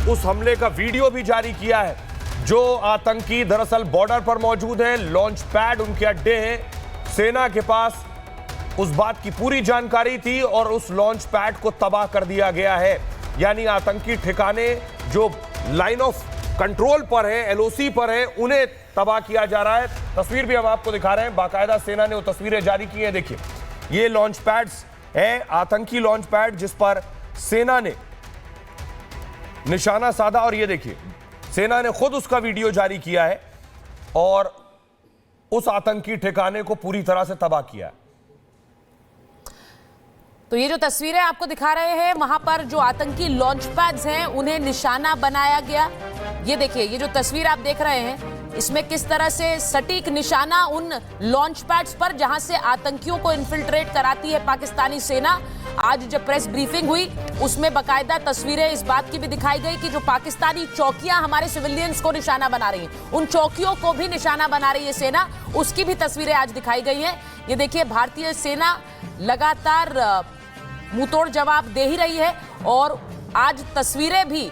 उस हमले का वीडियो भी जारी किया है। जो आतंकी दरअसल बॉर्डर पर मौजूद हैं, लॉन्च पैड उनके अड्डे हैं। सेना के पास उस बात की पूरी जानकारी थी और उस लॉन्च पैड को तबाह कर दिया गया है। यानी आतंकी ठिकाने जो लाइन ऑफ कंट्रोल पर है, एलओसी पर है, उन्हें तबाह किया जा रहा है। तस्वीर भी हम आपको दिखा रहे हैं, बाकायदा सेना ने वो तस्वीरें जारी की हैं। देखिए, ये लॉन्च पैड्स हैं, आतंकी लॉन्च पैड जिस पर सेना ने निशाना साधा। और ये देखिए, सेना ने खुद उसका वीडियो जारी किया है और उस आतंकी ठिकाने को पूरी तरह से तबाह किया है। तो ये जो तस्वीरें आपको दिखा रहे हैं, वहां पर जो आतंकी लॉन्च पैड्स हैं उन्हें निशाना बनाया गया। ये देखिए, ये जो तस्वीर आप देख रहे हैं, इसमें किस तरह से सटीक निशाना उन लॉन्च पैड्स पर जहां से आतंकियों को इन्फिल्ट्रेट कराती है पाकिस्तानी सेना। आज जब प्रेस ब्रीफिंग हुई उसमें बाकायदा तस्वीरें इस बात की भी दिखाई गई कि जो पाकिस्तानी चौकियां हमारे सिविलियंस को निशाना बना रही हैं, उन चौकियों को भी निशाना बना रही है सेना, उसकी भी तस्वीरें आज दिखाई गई हैं। ये देखिए, भारतीय सेना लगातार मुंहतोड़ जवाब दे ही रही है और आज तस्वीरें भी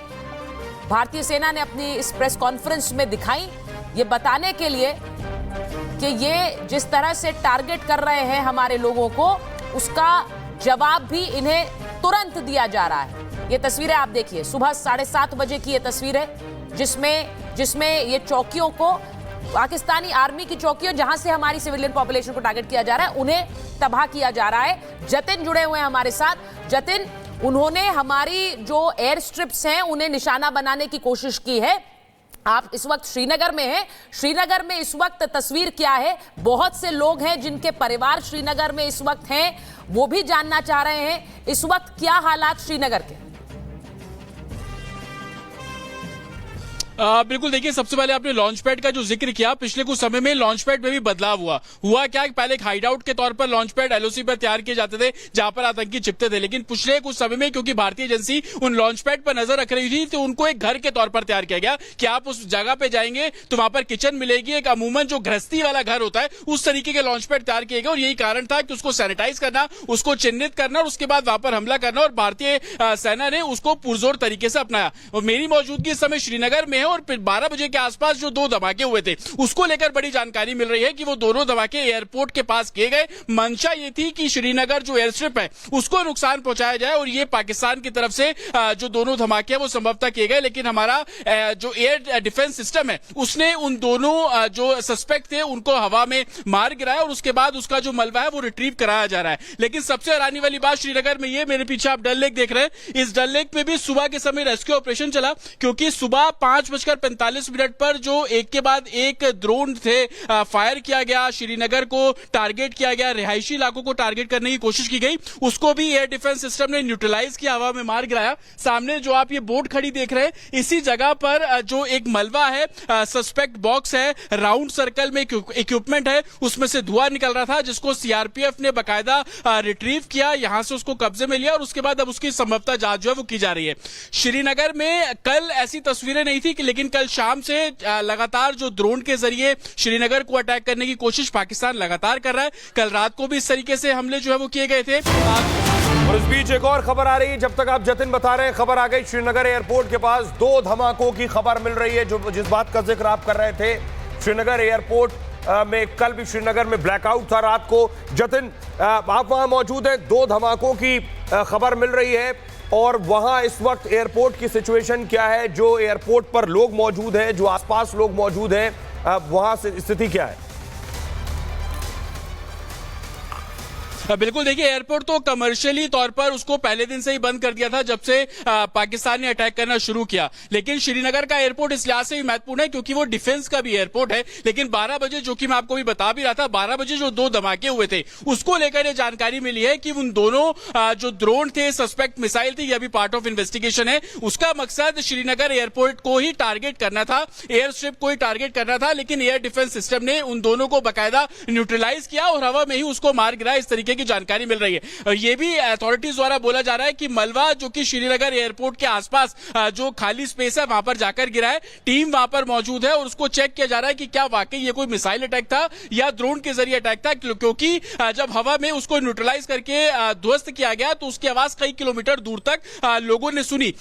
भारतीय सेना ने अपनी इस प्रेस कॉन्फ्रेंस में दिखाई, ये बताने के लिए कि ये जिस तरह से टारगेट कर रहे हैं हमारे लोगों को, उसका जवाब भी इन्हें तुरंत दिया जा रहा है। ये तस्वीरें आप देखिए, सुबह 7:30 बजे की ये तस्वीर है जिसमें ये चौकियों को, पाकिस्तानी आर्मी की चौकियों जहां से हमारी सिविलियन पॉपुलेशन को टारगेट किया जा रहा है, उन्हें तबाह किया जा रहा है। जतिन जुड़े हुए हैं हमारे साथ। जतिन, उन्होंने हमारी जो एयर स्ट्रिप्स हैं उन्हें निशाना बनाने की कोशिश की है। आप इस वक्त श्रीनगर में हैं। श्रीनगर में इस वक्त तस्वीर क्या है? बहुत से लोग हैं जिनके परिवार श्रीनगर में इस वक्त हैं, वो भी जानना चाह रहे हैं इस वक्त क्या हालात श्रीनगर के। बिल्कुल, देखिए, सबसे पहले आपने लॉन्च पैड का जो जिक्र किया, पिछले कुछ समय में लॉन्च पैड में भी बदलाव हुआ क्या, पहले एक हाइड आउट के तौर पर लॉन्च पैड एलओसी पर तैयार किए जाते थे जहां पर आतंकी छिपते थे, लेकिन पिछले कुछ समय में क्योंकि भारतीय एजेंसी उन लॉन्च पैड पर नजर रख रही थी तो उनको एक घर के तौर पर तैयार किया गया कि आप उस जगह पे जाएंगे तो वहां पर किचन मिलेगी, एक अमूमन जो गृहस्थी वाला घर होता है उस तरीके के लॉन्च पैड तैयार किए गए। और यही कारण था कि उसको सैनिटाइज करना, उसको चिन्हित करना और उसके बाद वहां पर हमला करना, और भारतीय सेना ने उसको पुरजोर तरीके से अपनाया। और मेरी मौजूदगी इस समय श्रीनगर में है और 12 बजे के आसपास जो 2 धमाके हुए थे उसको लेकर बड़ी जानकारी मिल रही है कि वो दोनों धमाके एयरपोर्ट के पास किए गए। मंशा ये थी कि श्रीनगर जो एयर स्ट्रिप है उसको नुकसान पहुंचाया जाए, और ये पाकिस्तान की तरफ से जो दोनों धमाके हैं वो संभवतः किए गए, लेकिन हमारा जो एयर डिफेंस सिस्टम है उसने उन दोनों जो सस्पेक्ट थे उनको हवा में मार गिराया और उसके बाद उसका जो मलबा है वो रिट्रीव कराया जा रहा है। लेकिन सबसे हैरानी वाली बात श्रीनगर में ये, मेरे पीछे आप डल लेक देख रहे हैं, इस डल लेक में भी सुबह के समय रेस्क्यू ऑपरेशन चला, क्योंकि सुबह 5:45 पर जो एक के बाद एक ड्रोन थे फायर किया गया, श्रीनगर को टारगेट किया गया, रिहायशी इलाकों को टारगेट करने की कोशिश की गई, उसको भी एयर डिफेंस सिस्टम ने न्यूट्रलाइज किया, हवा में मार गिराया। सामने जो आप ये बोट खड़ी देख रहे हैं, इसी जगह पर जो एक मलबा है, सस्पेक्ट बॉक्स है, राउंड सर्कल में इक्विपमेंट है, उसमें से धुआं निकल रहा था जिसको सीआरपीएफ ने बाकायदा रिट्रीव किया, यहां से उसको कब्जे में लिया और उसके बाद अब उसकी संभवतः जांच जो है वो की जा रही है। श्रीनगर में कल ऐसी तस्वीरें नहीं थी, लेकिन कल शाम से लगातार जो ड्रोन के जरिए श्रीनगर को अटैक करने की कोशिश पाकिस्तान लगातार कर रहा है। कल रात को भी इस तरीके से हमले जो है वो किए गए थे। और इस बीच एक और खबर आ रही है, जब तक आप जतिन बता रहे हैं, खबर आ गई श्रीनगर एयरपोर्ट के पास 2 धमाकों की खबर मिल रही है। जो जिस बात का जिक्र आप कर रहे थे, श्रीनगर एयरपोर्ट में कल भी श्रीनगर में ब्लैकआउट था रात को। जतिन, आप वहां मौजूद हैं, 2 धमाकों की खबर मिल रही है और वहां इस वक्त एयरपोर्ट की सिचुएशन क्या है? जो एयरपोर्ट पर लोग मौजूद हैं, जो आसपास लोग मौजूद हैं, वहां से स्थिति क्या है? बिल्कुल, देखिए, एयरपोर्ट तो कमर्शियली तौर पर उसको पहले दिन से ही बंद कर दिया था जब से पाकिस्तान ने अटैक करना शुरू किया, लेकिन श्रीनगर का एयरपोर्ट इस लिहाज से भी महत्वपूर्ण है क्योंकि वो डिफेंस का भी एयरपोर्ट है। लेकिन 12 बजे, जो कि मैं आपको भी बता भी रहा था, 12 बजे जो 2 धमाके हुए थे उसको लेकर ये जानकारी मिली है कि उन दोनों जो ड्रोन थे, सस्पेक्ट मिसाइल थी, यह भी पार्ट ऑफ इन्वेस्टिगेशन है। उसका मकसद श्रीनगर एयरपोर्ट को ही टारगेट करना था, एयर स्ट्रिप को ही टारगेट करना था, लेकिन एयर डिफेंस सिस्टम ने उन दोनों को बाकायदा न्यूट्रलाइज किया और हवा में ही उसको मार गिराया। इस तरीके की जानकारी मिल रही है। ये भी अथॉरिटीज द्वारा बोला जा रहा है कि मलबा जो कि श्रीनगर एयरपोर्ट के आसपास जो खाली स्पेस है वहां पर जाकर गिरा है, टीम वहां पर मौजूद है और उसको चेक किया जा रहा है कि क्या वाकई ये कोई मिसाइल अटैक था या ड्रोन के जरिए अटैक था, क्योंकि जब हवा में उसको न्यूट्रलाइज करके ध्वस्त किया गया तो उसकी आवाज कई किलोमीटर दूर तक लोगों ने सुनी।